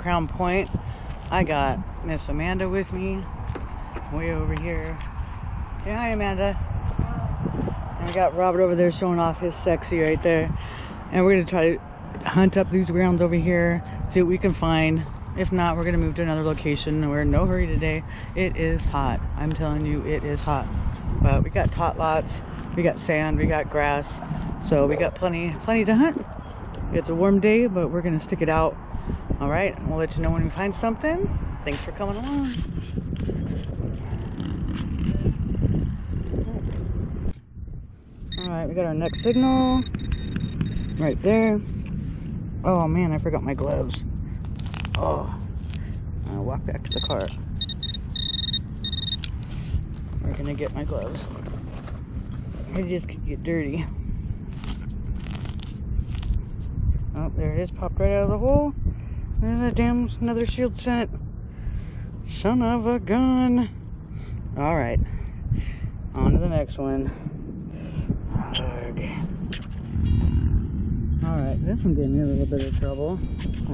Crown Point. I got Miss Amanda with me, way over here. Say hi, Amanda. And I got Robert over there showing off his sexy right there. And we're gonna try to hunt up these grounds over here, see what we can find. If not, we're gonna move to another location. We're in no hurry today. It is hot. I'm telling you, it is hot. But we got tot lots, we got sand, we got grass, so we got plenty to hunt. It's a warm day, but we're gonna stick it out. All right, we'll let you know when we find something. Thanks for coming along. All right, we got our next signal right there. Oh man, I forgot my gloves. Oh, I'll walk back to the car. We're gonna get my gloves. They just could get dirty. Oh, there it is, popped right out of the hole. There's that damn another shield scent. Son of a gun. All right, on to the next one. All right, this one gave me a little bit of trouble.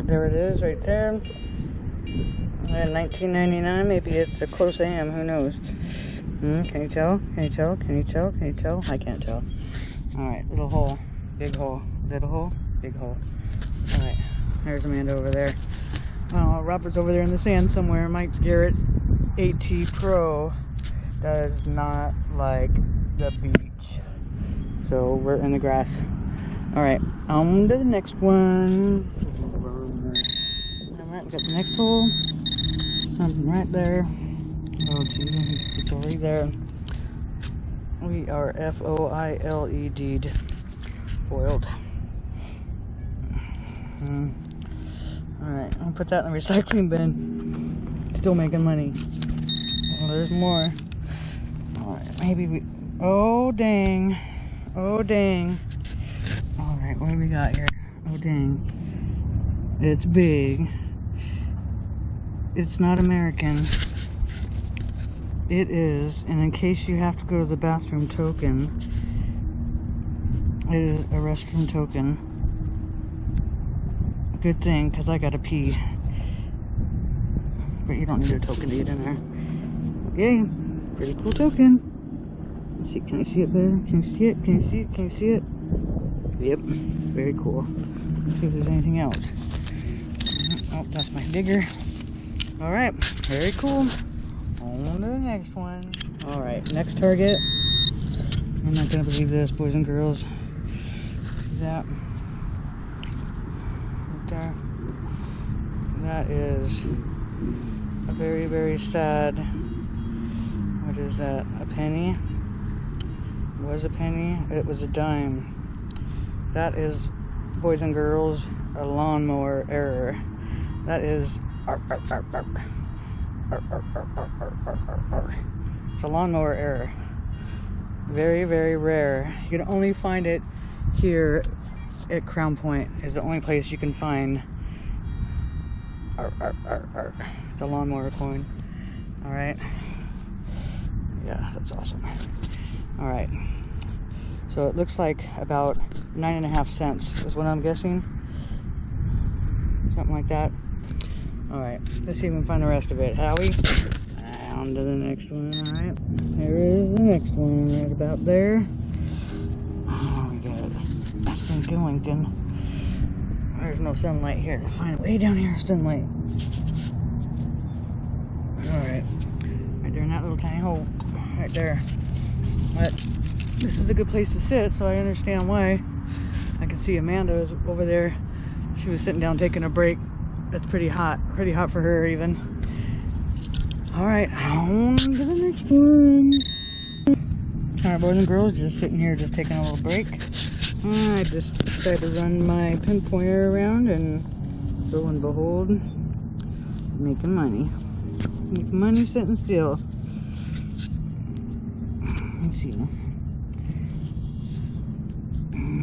There it is, right there. And $19.99. Maybe it's a close AM. Who knows? Can you tell? Can you tell? Can you tell? Can you tell? I can't tell. All right, little hole, big hole, little hole, big hole. All right, there's Amanda over there. Robert's over there in the sand somewhere. Mike Garrett AT Pro does not like the beach, so we're in the grass. All right, on to the next one. All right, we got the next hole. Something right there. Oh, geez, it's already there. We are FOILED foiled. All right, I'll put that in the recycling bin. Still making money. Oh, there's more. All right, maybe we. Oh dang! Oh dang! All right, what do we got here? Oh dang! It's big. It's not American. It is, and in case you have to go to the bathroom token, it is a restroom token. Good thing, because I gotta pee. But you don't need a token to get in there. Yay! Pretty cool token. Let's see, can you see it better? Can you see it? Can you see it? Can you see it? Yep, very cool. Let's see if there's anything else. Oh, that's my digger. Alright, very cool. On to the next one. Alright, next target. I'm not gonna believe this, boys and girls. See that? Right there. That is a very, very sad. What is that? A penny? It was a penny? It was a dime. That is, boys and girls, a lawnmower error. That is it's a lawnmower error. Very, very rare. You can only find it here at Crown Point. Is the only place you can find the lawnmower coin. All right. Yeah, that's awesome. All right. So it looks like about 9.5 cents is what I'm guessing. Something like that. Alright, let's see if we can find the rest of it. Howie? On to the next one. Alright, here is the next one. Right about there. Oh, we got Stinking Lincoln. There's no sunlight here. Find it way down here, sunlight. Alright, right there in that little tiny hole. Right there. But this is a good place to sit, so I understand why. I can see Amanda is over there. She was sitting down taking a break. It's pretty hot for her even. All right, on to the next one. All right, boys and girls, just sitting here, just taking a little break. I just decided to run my pinpointer around, and lo and behold, making money. Making money sitting still. Let's see.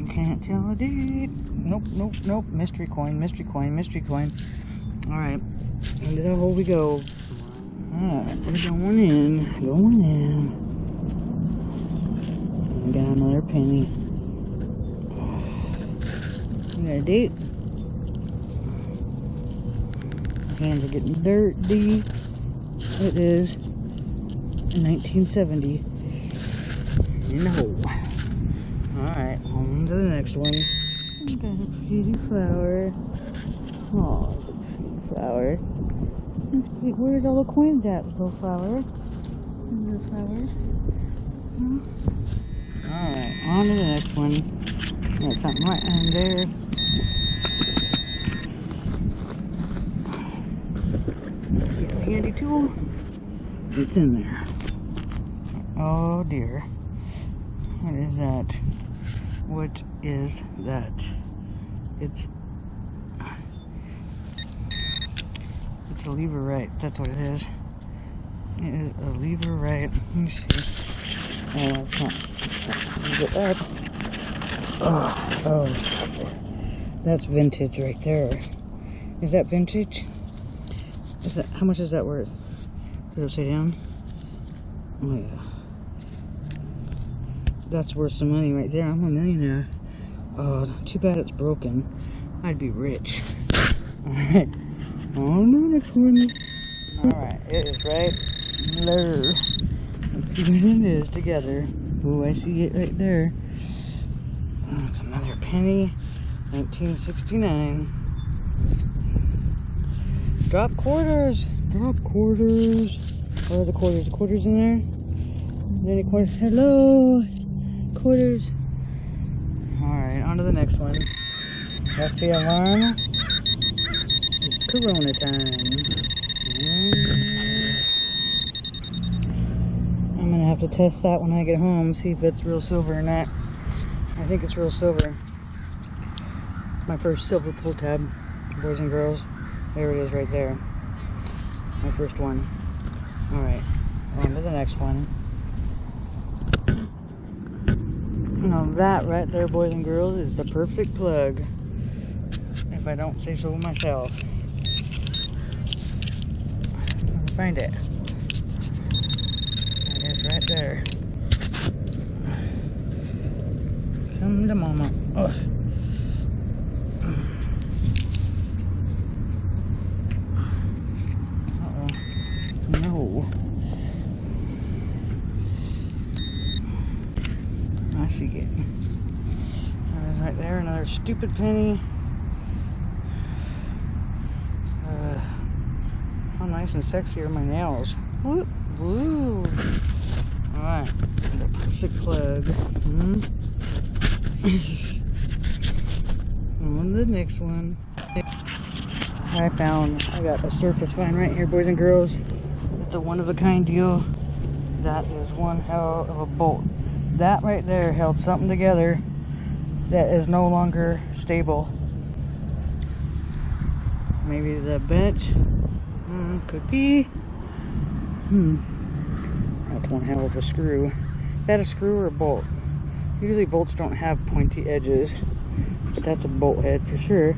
Can't tell a date. Nope, nope, nope. Mystery coin, mystery coin, mystery coin. Alright, into the hole we go. Alright, we're going in. Going in. We got another penny. We got a date. hands are getting dirty. It is 1970 in the hole. Alright, on to the next one. Got a pretty flower. Oh, it's a pretty flower. That's pretty. Where's all the coins at, little flower? Little flower. Alright, on to the next one. Got something right in there. Get a handy tool. It's in there. Oh dear. What is that? What is that? It's a lever right. That's what it is. It is a lever right. Let me see. Oh, I can't get that. Oh, that's vintage right there. Is that vintage? Is that, how much is that worth? Is it upside down? Oh yeah. That's worth some money right there. I'm a millionaire. Oh, too bad it's broken. I'd be rich. Alright. On to the next one. Alright, it is right there. Let's see what it is together. Oh, I see it right there. Oh, it's another penny. 1969. Drop quarters. Drop quarters. Where are the quarters? The quarters in there? Is there any quarters? Hello. Quarters. Alright, on to the next one. That's the alarm. It's Corona time. I'm gonna have to test that when I get home, see if it's real silver or not. I think it's real silver. It's my first silver pull tab, boys and girls. There it is right there. My first one. Alright, on to the next one. Now that right there, boys and girls, is the perfect plug. If I don't say so myself. I'll find it. It is right there. Come to mama. Ugh. Uh-oh. No. I see it. Right there, another stupid penny. How nice and sexy are my nails. Whoop, woo. Alright, the perfect plug. On the next one. I got a surface find right here, boys and girls. It's a one-of-a-kind deal. That is one hell of a bolt. That right there held something together that is no longer stable. Maybe the bench. Could be. That's one hell of a screw. Is that a screw or a bolt? Usually bolts don't have pointy edges, but that's a bolt head for sure.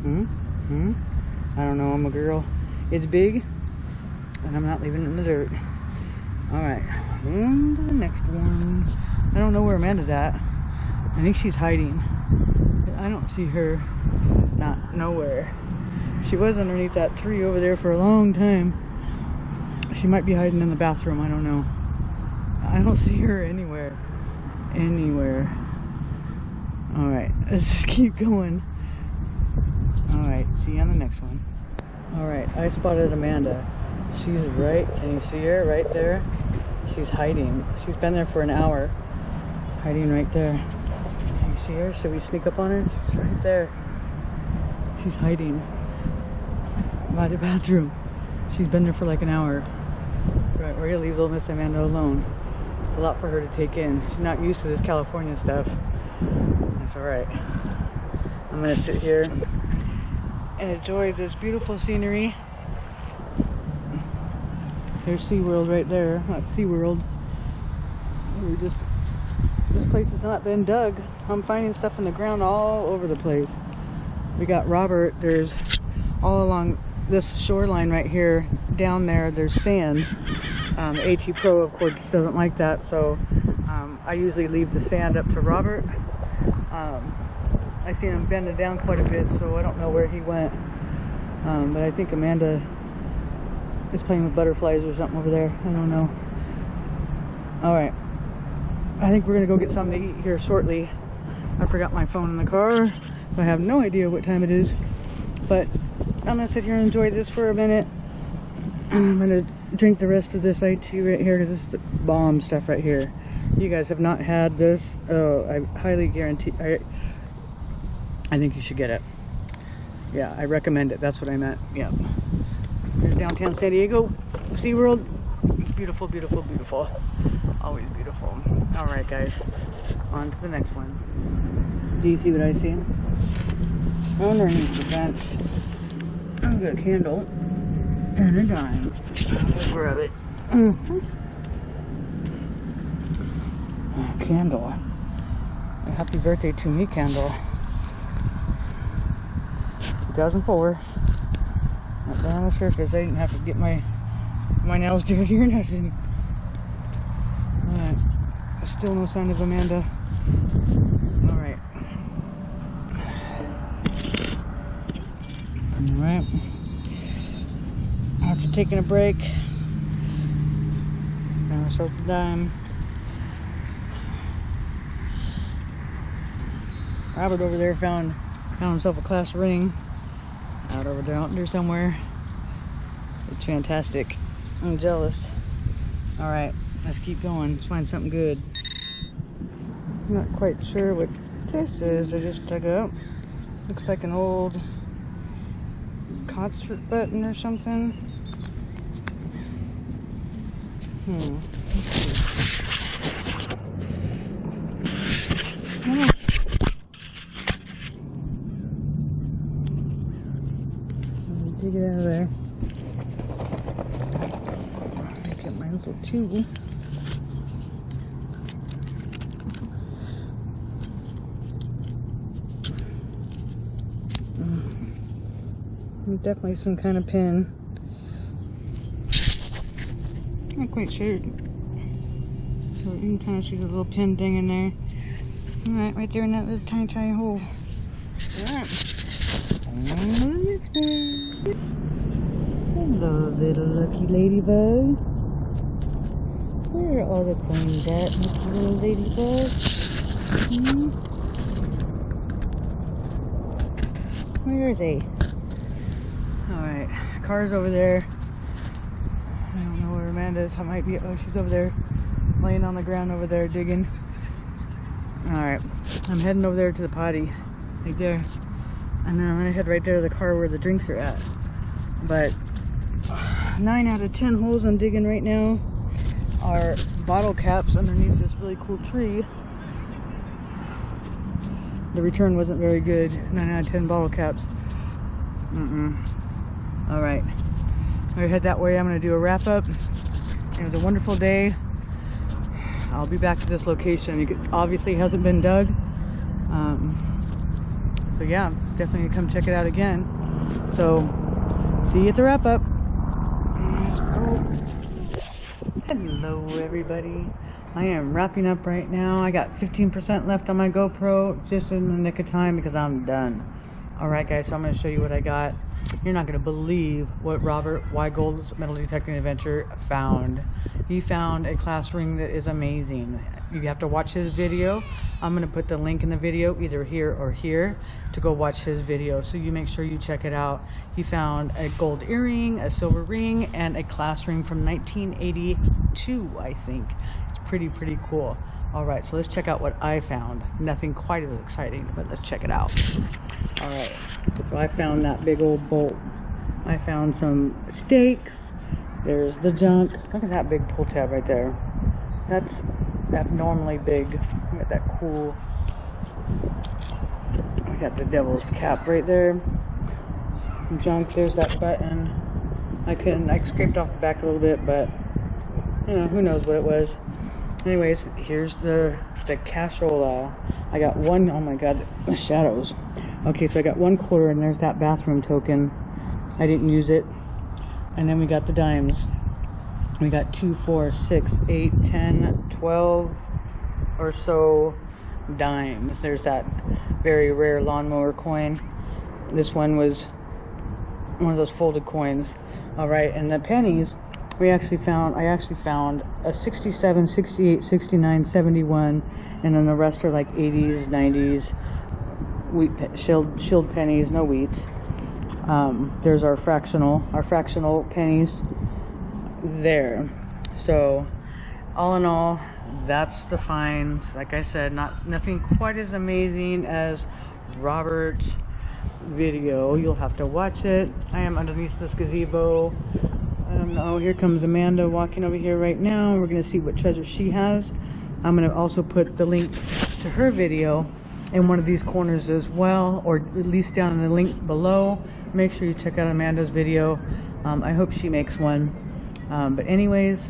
I don't know, I'm a girl. It's big, and I'm not leaving it in the dirt. Alright, on to the next one. I don't know where Amanda's at. I think she's hiding. I don't see her. Not nowhere. She was underneath that tree over there for a long time. She might be hiding in the bathroom, I don't know. I don't see her anywhere. Alright, let's just keep going. Alright, see you on the next one. Alright, I spotted Amanda. She's right, can you see her right there? She's hiding. She's been there for an hour. Hiding right there. Can you see her? Should we sneak up on her? She's right there. She's hiding by the bathroom. She's been there for like an hour. Right, we're gonna leave little Miss Amanda alone. A lot for her to take in. She's not used to this California stuff. That's alright. I'm gonna sit here and enjoy this beautiful scenery. There's SeaWorld right there. That's SeaWorld. This place has not been dug. I'm finding stuff in the ground all over the place. We got Robert. There's all along this shoreline right here, down there, there's sand. AT Pro, of course, doesn't like that, so I usually leave the sand up to Robert. I seen him bending down quite a bit, so I don't know where he went. But I think Amanda is playing with butterflies or something over there. I don't know. Alright. I think we're going to go get something to eat here shortly. I forgot my phone in the car. I have no idea what time it is. But I'm going to sit here and enjoy this for a minute. I'm going to drink the rest of this iced tea right here because this is bomb stuff right here. You guys have not had this. Oh, I highly guarantee. I think you should get it. Yeah, I recommend it. That's what I meant. Yeah. Here's downtown San Diego, SeaWorld. Beautiful, beautiful, beautiful. Always beautiful. Alright guys, on to the next one. Do you see what I see? Underneath the bench, I've got a candle and a dime. Let's grab it. A candle. A happy birthday to me candle. 2004. Not down the circus. I didn't have to get my nails dirty or nothing. Alright. Still no sign of Amanda. Alright. Alright. After taking a break, got ourselves a dime. Robert over there found himself a class ring out over there somewhere. It's fantastic. I'm jealous. Alright, let's keep going. Let's find something good. I'm not quite sure what this is. I just dug up. Looks like an old concert button or something. Dig it out of there. Get my little tube. Definitely some kind of pin. Not quite sure. So you can kind of see the little pin thing in there. Alright, right there in that little tiny, tiny hole. Alright. Hello, little lucky ladybug. Where are all the coins at, lucky little ladybug? Where are they? Alright, car's over there. I don't know where Amanda is. I might be. Oh, she's over there, laying on the ground over there, digging. Alright, I'm heading over there to the potty, right there. And then I'm gonna head right there to the car where the drinks are at. But 9 out of 10 holes I'm digging right now are bottle caps underneath this really cool tree. The return wasn't very good. 9 out of 10 bottle caps. Alright, I'm gonna head that way. I'm gonna do a wrap up. It was a wonderful day. I'll be back to this location. It obviously hasn't been dug. So yeah, definitely come check it out again. So, see you at the wrap up. Let's go. Hello everybody. I am wrapping up right now. I got 15% left on my GoPro, just in the nick of time because I'm done. Alright guys, so I'm going to show you what I got. You're not going to believe what Robert Weigold's metal detecting adventure found. He found a class ring that is amazing. You have to watch his video. I'm going to put the link in the video either here or here to go watch his video, so you make sure you check it out. He found a gold earring, a silver ring, and a class ring from 1982, I think. It's pretty cool. Alright, so let's check out what I found. Nothing quite as exciting, but let's check it out. Alright, so I found that big old bolt. I found some stakes. There's the junk. Look at that big pull tab right there. That's abnormally big. Look at that cool. I got the devil's cap right there. Junk, there's that button. I scraped off the back a little bit, but you know, who knows what it was. Anyways, here's the cashola. I got one. Oh my god, the shadows. Okay, so I got 1 quarter, and there's that bathroom token. I didn't use it. And then we got the dimes. We got 2, 4, 6, 8, 10, 12 or so dimes. There's that very rare lawnmower coin. This one was one of those folded coins. All right, and the pennies, I actually found a 67, 68, 69, 71, and then the rest are like 80s, 90s, shilled pennies, no wheats. There's our fractional pennies there. So all in all, that's the finds. Like I said, nothing quite as amazing as Robert's video. You'll have to watch it. I am underneath this gazebo. Oh, here comes Amanda walking over here right now. We're gonna see what treasure she has. I'm gonna also put the link to her video in one of these corners as well, or at least down in the link below. Make sure you check out Amanda's video. I hope she makes one. But anyways,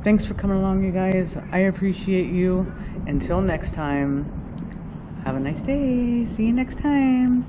thanks for coming along, you guys. I appreciate you. Until next time, have a nice day. See you next time.